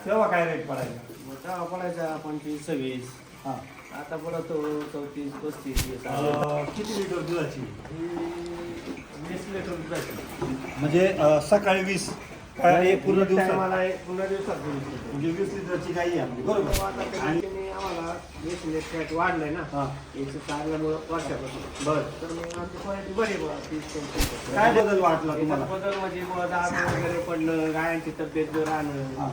तेव्हा काय रेट पडायचा? मोठा पडायचा 25-26. हा. आता पडतो 34-35. किती लिटर दुधाची? 20 लिटर दुधाची. म्हणजे सकाळी 20 काय पूर्ण दिवसात? मला पूर्ण दिवसात 20 लिटर. म्हणजे 20 लिटरची गाई आहे आपली, बरोबर. आता त्यांनी आम्हाला 20 लिटर वाढलंय ना, हा. याचं चांगल्यामुळं वर्षापासून. बर, तर मग आमची क्वालिटी बरी आहे बुवा, 30-35. काय बदल वाटला तुम्हाला? याच्यात बदल म्हणजे बुवा दात वगैरे पडणं, गायांची तब्येत राहणं, हा.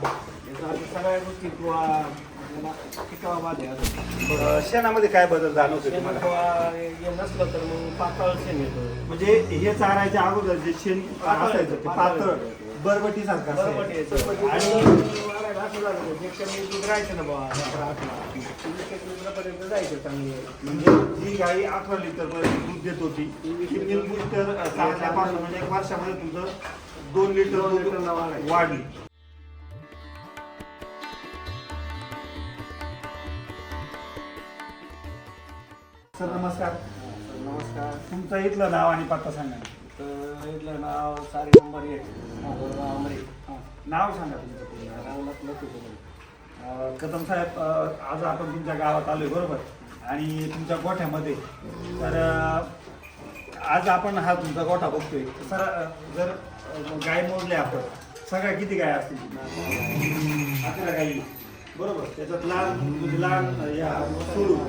याचा आता सगळ्या गोष्टी बुवा आपल्याला टिकावा बांधे बरं, शेणामध्ये काय बदल जाणवतो तुम्हाला? हे नसलं तर मग पातळ शेण येतं. म्हणजे हे चारायच्या अगोदर जे शेण असायचं ते पातळ बरबटी सारखं बरोबर असायचं. आणि आणि वाढायला असं झालं जे कमी दूध राहायचं ना बाबा 11-12 जायचं चांगली. म्हणजे जी गाई 11 लिटर पर्यंत दूध देत होती ती मिल्क बूस्टर चालण्यापासून म्हणजे 1 वर्षामध्ये तुमचं 2 लिटर दूध वाढली. सर नमस्कार. नमस्कार. तुमचं इथलं नाव आणि पत्ता सांगा. तर इथलं नाव सारी नंबर 1 अमरी. नाव सांगा तुमचं पूर्ण. कदम साहेब, आज आपण तुमच्या गावात आलोय, बरोबर, आणि तुमच्या गोठ्यामध्ये. तर आज आपण हा तुमचा गोठा बघतोय. सर, जर गाय मोजले आपण, सगळ्या किती गाय असतील? 11 गायी, बरोबर. त्याच्यात लहान म्हणजे लहान या सोडून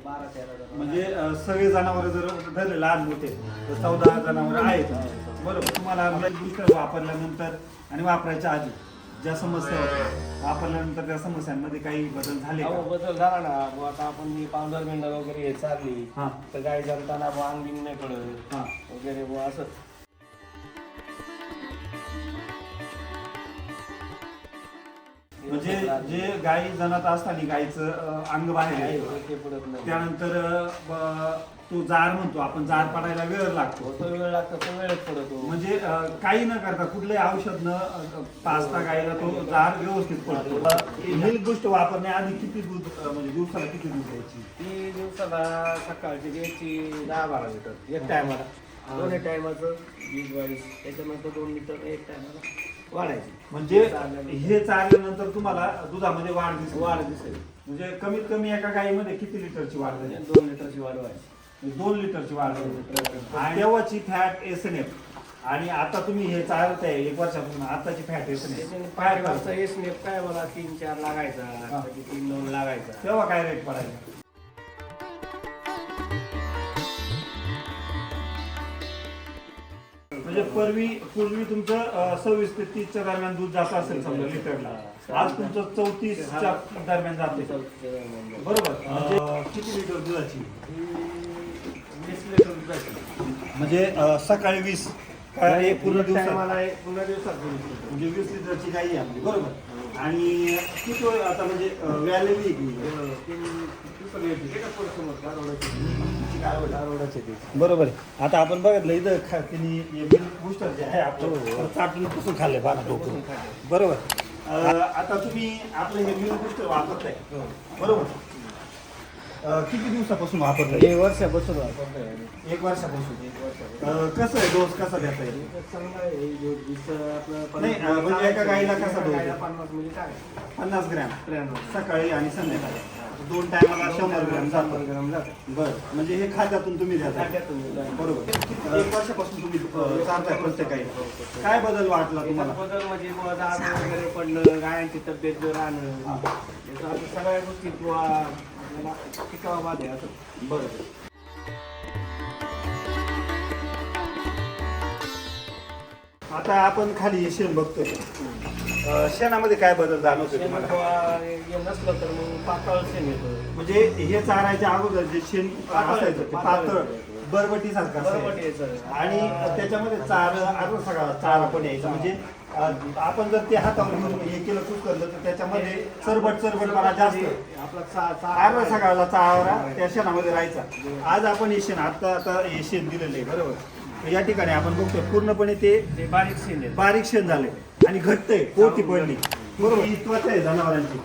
12-13. म्हणजे सगळे जनावर जर धरले लहान मोठे तर 14 जनावर आहेत, बरोबर. तुम्हाला बूस्टर वापरल्यानंतर आणि वापरायच्या आधी ज्या समस्या होत्या, वापरल्यानंतर त्या समस्यांमध्ये काही बदल झाले का? बदल झाला ना बुवा. आता आपण मी पावडर मेंढर वगैरे चालली हा. तर गाय जमताना बुवा अंगिंग नाही पडत हा. वगैरे बुवा असं. म्हणजे जे गाई जनात असताना गाईचं अंग बाहेर आहे, येतं. ते पडत नाही. त्यानंतर तो जार म्हणतो आपण, जार पडायला वेळ लागतो. तो वेळ लागतो, तो वेळच पडतो. म्हणजे काही न करता कुठलंही औषध न पाजता गाईला तो जार व्यवस्थित पडतो. मिल्क बूस्ट वापरण्याआधी किती दूध म्हणजे दिवसाला किती दूध द्यायची? ती दिवसाला सकाळची द्यायची 10-12 लिटर एक टायमाला. दोन्ही टायमाचं 20-22. त्याच्यानंतर 2 लिटर एक टायमाला वाढायची. म्हणजे हे चालल्यानंतर तुम्हाला दुधामध्ये वाढ दिसेल. दिसेल. म्हणजे कमीत कमी एका गाईमध्ये किती लिटरची वाढ झाली? 2 लिटरची वाढ व्हायची. 2 लिटरची वाढ झाली. आणि तेव्हाची फॅट SNF आणि आता तुम्ही हे चालताय 1 वर्षापासून, आताची फॅट SNF काय करता? हे स्नेप काय मला 3-4 लागायचा, कधी 3-2 लागायचा. तेव्हा काय रेट पडायचा? म्हणजे पूर्वी तुमचं 26 ते 30च्या दरम्यान दूध जात असेल समजा लिटरला, आज तुमचं 34च्या दरम्यान जाते, बरोबर. म्हणजे किती लिटर दुधाची? 20 लिटर दुधाची. म्हणजे सकाळी 20 काय पूर्ण दिवसात? मला पूर्ण दिवसात 20 लिटर. म्हणजे 20 लिटरची गाई आहे आपली, बरोबर. आणि किती आता म्हणजे व्यालेली बरोबर आहे. आता आपण बघितलं इथं तिने मिल्क बूस्टर जे आहे आपलं चाटून पुसून खाल्ले बारा डोकं, बरोबर. आता तुम्ही आपलं हे मिल्क बूस्टर वापरताय, बरोबर. किती दिवसापासून वापरताय? 1 वर्षापासून वापरतोय. 1 वर्षापासून. कसं आहे, डोस कसा देता येईल? चांगला आहे. नाही, म्हणजे एका गाईला कसा डोस? 50 मिली काय 50 ग्रॅम 93 सकाळी आणि संध्याकाळी. 2 टायमाला 100 ग्रॅम जातं. ग्राम जातं. बरं, म्हणजे हे खाद्यातून तुम्ही देता, खाद्यातून देता. बरोबर. 1 वर्षापासून तुम्ही चालताय प्रत्येक गाई. काय बदल वाटला तुम्हाला? याच्यात बदल म्हणजे बुवा दात वगैरे पडणं, गायांची तब्येत राहणं, हा. याचा आता सगळ्या गोष्टी बुवा आपल्याला टिकावा बांधे असं. बरोबर. आता आपण खाली हे शेण बघतोय. शेणामध्ये काय बदल जाणवतोय शेण तुम्हाला? बुवा हे नसलं तर मग पातळ शेण येतं. म्हणजे हे चारायच्या अगोदर जे शेण असायचं ते पातळ बरबटी सारखं बरोबर असायचं. यायचं. आणि त्याच्यामध्ये सगळा चारा पण यायचा. म्हणजे आपण जर ते हातावर घेऊन हे केलं कुकरलं तर त्याच्यामध्ये सरबटपणा जास्त आपला सगळ्याला चारा त्या शेणामध्ये राहायचा. आज आपण हे शेण आता हे शेण दिलेलं आहे, बरोबर. या ठिकाणी आपण बघतोय पूर्णपणे ते बारीक शेण आहे. बारीक शेण झाले आणि घट्ट आहे, पोती पडली. बरोबर ही त्वचा आहे जनावरांची.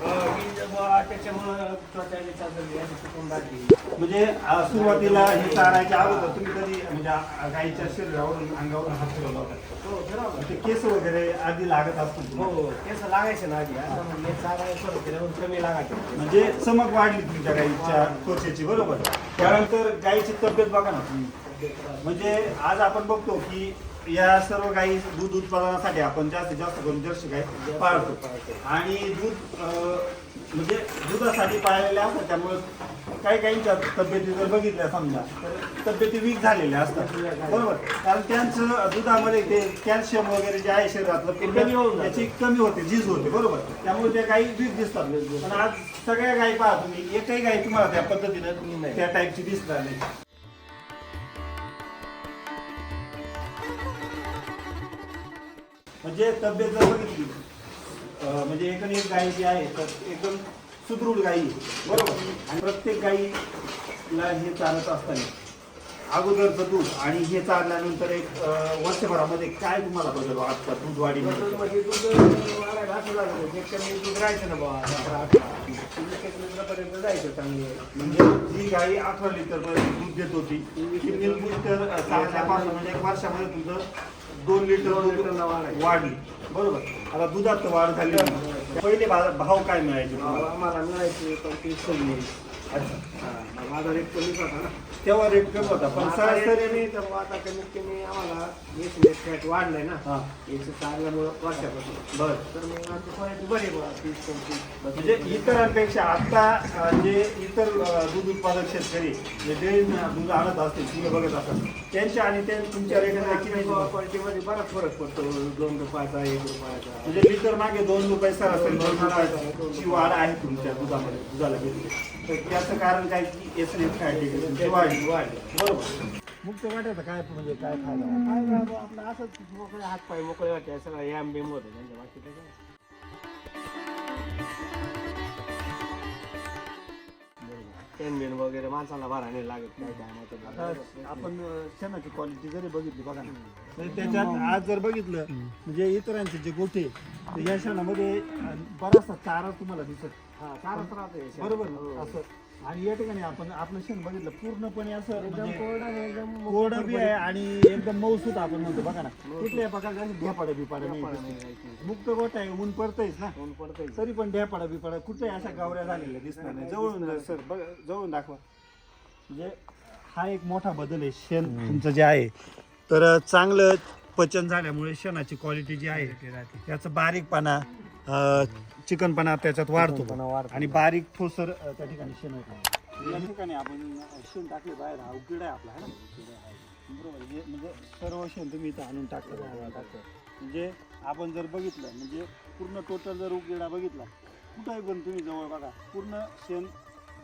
त्याच्यामुळं त्वचाची चांगली आहे, चुकून लागली. म्हणजे सुरुवातीला हे चारायच्या अगोदर तुम्ही कधी म्हणजे गाईच्या शरीरावरून अंगावरून हात फिरवला होता? हो बरोबर. ते केस वगैरे आधी लागत असतील हो केस लागायचे ना आधी, आता म्हणजे चारा सुरू केल्यावर कमी लागायचे. म्हणजे चमक वाढली तुमच्या गाईच्या त्वचेची. बरोबर. त्यानंतर गाईची तब्येत बघा ना तुम्ही. म्हणजे आज आपण बघतो की या सर्व गाई दूध उत्पादनासाठी आपण जास्तीत जास्त करून जर्सी गाई पाळतो आणि दूध म्हणजे दुधासाठी पाळलेल्या असतात. त्यामुळे काही गाईंच्या तब्येती जर बघितल्या समजा तर तब्येती वीक झालेल्या असतात. बरोबर. कारण त्यांचं दुधामध्ये ते कॅल्शियम वगैरे जे आहे शरीरातलं कमी होऊन जातं. त्याची कमी होते, झीज होते. बरोबर. त्यामुळे त्या गाई वीक दिसतात. पण आज सगळ्या गाई पहा तुम्ही, एकही गाई तुम्हाला त्या पद्धतीनं त्या टाईपची दिसणार नाही. म्हणजे तब्येत जर बघितली म्हणजे एक गाई जी आहे तर एकदम सुदृढ गाई आहे. बरोबर. आणि प्रत्येक गाईला हे चालत असताना अगोदरचं दूध आणि हे चालल्यानंतर एक वर्षभरामध्ये काय तुम्हाला बदल वाटतात दूध वाढीमध्ये? म्हणजे दूध वाढायला असं लागलं, जे कमी दूध राहायचं ना बाबा 18 लिटरपर्यंत जायचं चांगली. म्हणजे जी गाई 18 लिटर पर्यंत दूध देत होती ती मिल्क बूस्टर चालल्यापासून म्हणजे एक वर्षामध्ये तुमचं 2 लिटर वाढली. बरोबर. आता दुधात वाढ झाली. पहिले भाव काय मिळायचे? आम्हाला मिळायचे 35-26. अच्छा. माझा रेट कमीच होता ना तेव्हा रेट कमी होता पण सरासरी तर आता कमीत कमी आम्हाला 20 फॅट वाढलंय ना. हा. याचं चालल्यामुळं वर्षापासून. बर. तर मग आमची क्वालिटी बरी बघा 30-35. म्हणजे इतरांपेक्षा आता जे इतर दूध उत्पादक शेतकरी जे दूध आणत असतील तुम्ही बघत असाल त्यांच्या आणि ते तुमच्या रेटमध्ये किती क्वालिटीमध्ये बराच फरक पडतो. 2 रुपयाचा 1 रुपयाचा. म्हणजे लिटर मागे 2 रुपये सरासरी 2 रुपयाची वाढ आहे तुमच्या दुधामध्ये दुधाला घेतली. तर त्याचं कारण काय की एसएनएफ फॅटी वाढली. बरोबर. मुक्त वाट्याचा काय म्हणजे काय फायदा? काय बाबा आपलं असंच मोकळे हात पाय मोकळे वाटते सगळं याम बिम होतं त्यांच्या बाकी पेन वगैरे माणसाला भारा नाही लागत काय आता काय. आपण शेणाची क्वालिटी जरी बघितली बघा ना तर त्याच्यात आज जर बघितलं म्हणजे इतरांचे जे गोठे तर या शेणामध्ये बराचसा चारा तुम्हाला दिसत. हा चारच राहते बरोबर ना? असं. आणि या ठिकाणी आपण आपलं शेण बघितलं पूर्णपणे असं एकदम म्हणजे कोरडं आणि एकदम कोरडं बी आहे आणि एकदम मऊसूत आपण म्हणतो बघा ना. कुठल्या प्रकारचा ढेपाडा बिपाडा नाही. मुक्त गोठा आहे, ऊन पडतंयच ना ऊन पडतंय. तरी पण ढेपाडा बिपाडा कुठल्याही अशा गावऱ्या झालेल्या दिसणार नाही. जवळून सर बघ जवळून दाखवा. म्हणजे हा एक मोठा बदल आहे शेण तुमचं जे आहे. तर चांगलं पचन झाल्यामुळे शेणाची क्वालिटी जी आहे त्याचं बारीकपणा चिकनपणा त्याच्यात वाढतो आणि बारीक ठोसर त्या ठिकाणी शेण होतं. या ठिकाणी आपण शेण टाकले बाहेर हा उकिडा आहे आपला है ना. बरोबर. म्हणजे सर्व शेण तुम्ही इथं आणून टाकलं. म्हणजे आपण जर बघितलं म्हणजे पूर्ण टोटल जर उकिडा बघितला कुठंही पण तुम्ही जवळ बघा पूर्ण शेण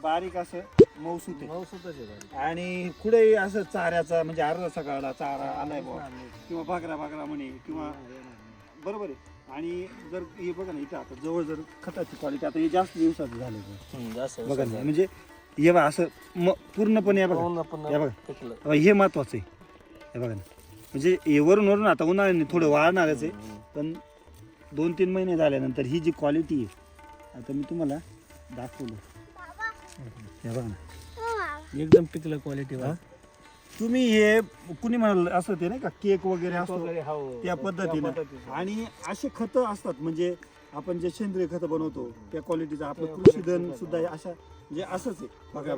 बारीक असं मऊसूत आहे. मऊसूतच आहे. आणि कुठेही असं चाऱ्याचा म्हणजे अर्धा सकाळला चारा आलाय बुवा किंवा भाकरा म्हणे किंवा बरोबर आहे. आणि जर हे बघा ना इथं आता जवळ जर खताची क्वालिटी आता हे जास्त दिवसाचं झालं बघा ना. म्हणजे हे बघा असं पूर्णपणे हे बघा हे बघा हे महत्वाचं आहे. हे बघा ना म्हणजे हे वरून आता उन्हाळ्याने थोडं वाढणारच आहे पण 2-3 महिने झाल्यानंतर ही जी क्वालिटी आहे आता मी तुम्हाला दाखवलं. हे बघा ना एकदम पिकलं क्वालिटी. तुम्ही हे कुणी म्हणाल असं ते नाही का केक वगैरे असतो त्या पद्धतीनं. आणि असे खतं असतात म्हणजे आपण जे सेंद्रिय खतं बनवतो त्या क्वालिटीचं आपलं कृषीधन सुद्धा अशा म्हणजे असंच आहे. बघा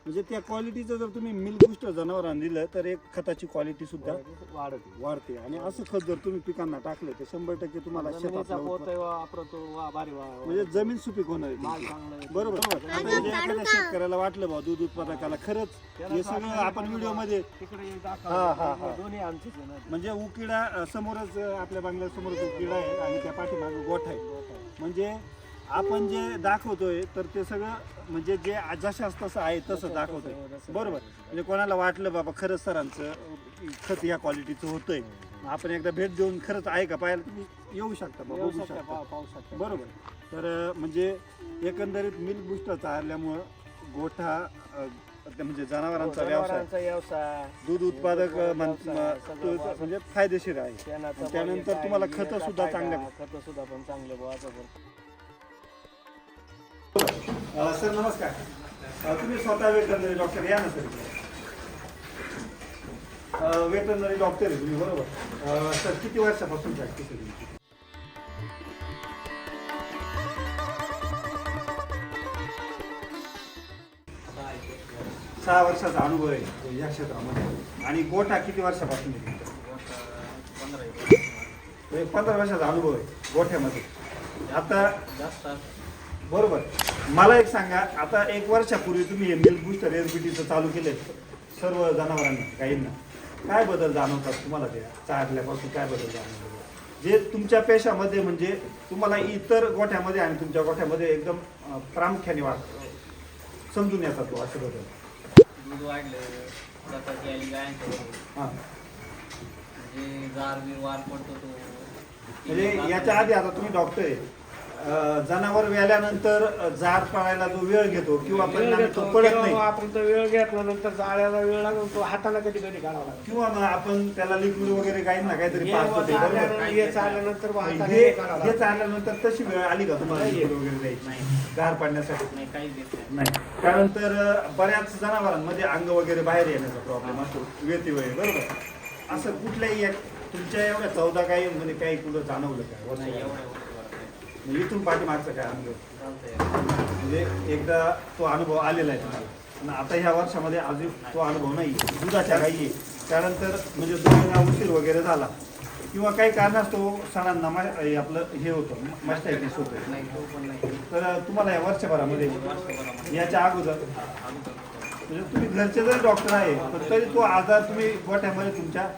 म्हणजे त्या क्वालिटीचं जर तुम्ही मिल्क बूस्टर जनावरांना दिलं तर एक खताची क्वालिटी सुद्धा वाढते. आणि असं खत जर तुम्ही पिकांना टाकलं तर 100% तुम्हाला म्हणजे जमीन सुपीक होणार आहे. बरोबर. आता जे एखाद्या शेतकऱ्याला वाटलं बा दूध उत्पादकाला खरंच हे सगळं आपण व्हिडिओ मध्ये म्हणजे उकिडा समोरच आपल्या बांगल्यासमोरच उकिडा आहे आणि त्या पाठीमागे गोठा आहे. म्हणजे आपण जे दाखवतोय तर ते सगळं म्हणजे जे जशास तसं आहे तसं दाखवतोय. बरोबर. म्हणजे कोणाला वाटलं बाबा खरंच सरांचं खत या क्वालिटीचं होतंय आपण एकदा भेट देऊन खरंच आहे का पाहायला तुम्ही येऊ शकता बघू शकता. बरोबर. तर म्हणजे एकंदरीत मिल्क बूस्टर चालल्यामुळं गोठा म्हणजे जनावरांचा व्यवसाय, व्यवसाय, दूध उत्पादक व्यवसाय, सगळं तो म्हणजे फायदेशीर आहे. शेणाचं आणि त्यानंतर बळी, तुम्हाला काय, खतं याचा सुद्धा फायदा, चांगल्या खतं सुद्धा पण चांगले बुवाचं पण. सर नमस्कार. तुम्ही स्वतः वेटरनरी डॉक्टर या ना सर. वेटरनरी डॉक्टर आहे तुम्ही बरोबर. सर किती वर्षापासून प्रॅक्टिस आहे तुमची? 6 वर्षाचा अनुभव आहे या क्षेत्रामध्ये. आणि गोठा किती वर्षापासून आहे तुमचा? 15 वर्षाचा अनुभव आहे गोठ्यामध्ये. आता जास्त बरोबर. मला एक सांगा, आता 1 वर्षापूर्वी तुम्ही हे मिल्क बूस्टर एसबीटीचं चालू केले सर्व जनावरांना काहींना, काय बदल जाणवतात तुम्हाला त्या चारल्यापासून? काय बदल जाणवतात जे तुमच्या पेशामध्ये म्हणजे तुम्हाला इतर गोठ्यामध्ये आणि तुमच्या गोठ्यामध्ये एकदम प्रामुख्याने समजून येतात तो असे बदल? दूध वाढलं, स्वतःची आली गायांचं हां, म्हणजे गार बीर वार पडतो तो. म्हणजे याच्या आधी आता तुम्ही डॉक्टर आहे, जनावर वेल्यानंतर जार पळायला जो वेळ घेतो किंवा परिणामी तो पडत नाही, आपण तो वेळ घेतल्यानंतर जाळ्याला वेळ लागून तो हाताला कधी कधी काढावा लागतो. किंवा मग आपण त्याला लिक्विड वगैरे काही ना काहीतरी पाजतो ते, बरोबर? हे चालल्यानंतर हाताने हे काढावं हे लागतं. चालल्यानंतर तशी वेळ आली का तुम्हाला नाही. लिक्विड वगैरे द्यायची? नाही, गार पाडण्यासाठी नाही काहीच देत नाही. नाही. त्यानंतर बऱ्याच जनावरांमध्ये अंग वगैरे बाहेर येण्याचा प्रॉब्लेम असतो वेतीवेळी, बरोबर? असं कुठल्याही एक तुमच्या एवढ्या 14 काही म्हणजे काही कुठं जाणवलं काय नाही, वर्षाला? एवढ्या गोष्टी करत नाही. म्हणजे इथून पाठीमागचा काय अनुभव? चालतंय. म्हणजे एकदा तो अनुभव आलेला आहे तुम्हाला, पण आता ह्या वर्षामध्ये अजून तो अनुभव नाही. दुधाच्या गायी आहे, त्यानंतर म्हणजे दोन उशीर वगैरे झाला किंवा काही कारणास्तव सणांना आपलं हे होतं, मास्टायटिस होतं, नाही, तो पण नाही. तर तुम्हाला या वर्षभरामध्ये वर्षभरामध्ये याच्या अगोदर म्हणजे तुम्ही घरचे जरी डॉक्टर आहे पण तरी तो आजार तुम्ही गोठ्यामध्ये तुमच्या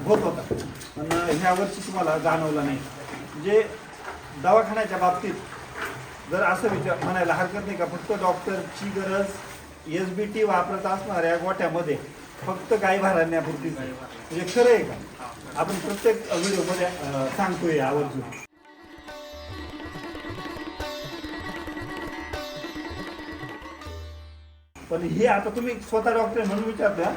होत होता, पण ह्या वर्षी तुम्हाला जाणवला नाही. म्हणजे दवाखान्याच्या बाबतीत जर असं म्हणायला हरकत नाही का फक्त डॉक्टरची गरज SBT वापरत असणाऱ्या गोठ्यामध्ये फक्त गाई भरण्यापुरतीच आहे? म्हणजे खरं आहे का? आपण प्रत्येक व्हिडिओमध्ये सांगतोय आवर्जून. पण हे आता तुम्ही स्वतः डॉक्टर म्हणून विचारता,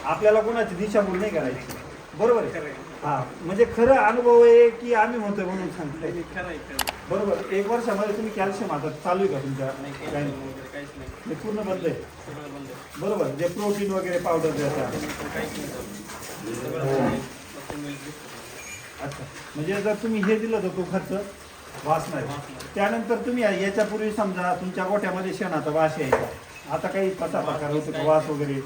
आपल्याला कोणाची दिशाभूल नाही करायची, बरोबर आहे? हा, म्हणजे खरं अनुभव आहे की आम्ही म्हणतोय म्हणून सांगतोय? खरं आहे, खरं आहे. बरोबर. 1 वर्षामध्ये तुम्ही कॅल्शियम आता चालू आहे का तुमच्या नाही, काहीच गायीला? नाही वगैरे, काहीच नाही. हे पूर्ण बंद आहे, सगळं बंद आहे. बरोबर? जे प्रोटीन वगैरे पावडर देतात. काहीच नाही चालू. सगळं बंद आहे. फक्त milk biscuit. अच्छा, म्हणजे जर तुम्ही हे दिलं तर तो खर्च वाचणार. वाचणार. त्यानंतर तुम्ही याच्यापूर्वी समजा तुमच्या गोठ्यामध्ये शेणाचा वास यायचा, आता काही तसा प्रकार होतो का वास वगैरे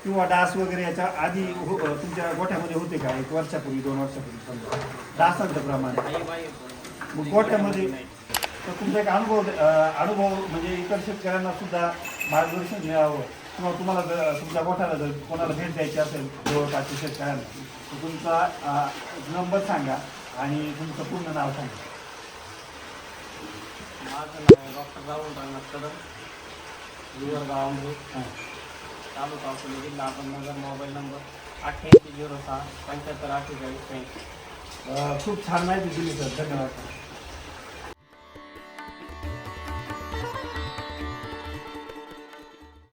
किंवा डास वगैरे याच्या आधी तुमच्या गोठ्यामध्ये होते का? 1 वर्षापूर्वी 2 वर्षापूर्वी समजा डासांचं प्रमाण आई बाई पण. मग गोठ्यामध्ये नाही. तर तुमचा एक अनुभव म्हणजे इतर शेतकऱ्यांना सुद्धा मार्गदर्शन मिळावं किंवा तुम्हाला जर तुमच्या गोठ्याला जर कोणाला भेट द्यायची असेल जवळपासच्या शेतकऱ्यांना, तर तुमचा नंबर सांगा आणि तुमचं पूर्ण नाव सांगा. माझं नाव डॉक्टर राहुल रंगनाथ कदम, गाव हां. तालुका अकोले, जिल्हा अहमदनगर. मोबाईल नंबर 8806 75 48 खूप छान माहिती दिली सर, धन्यवाद.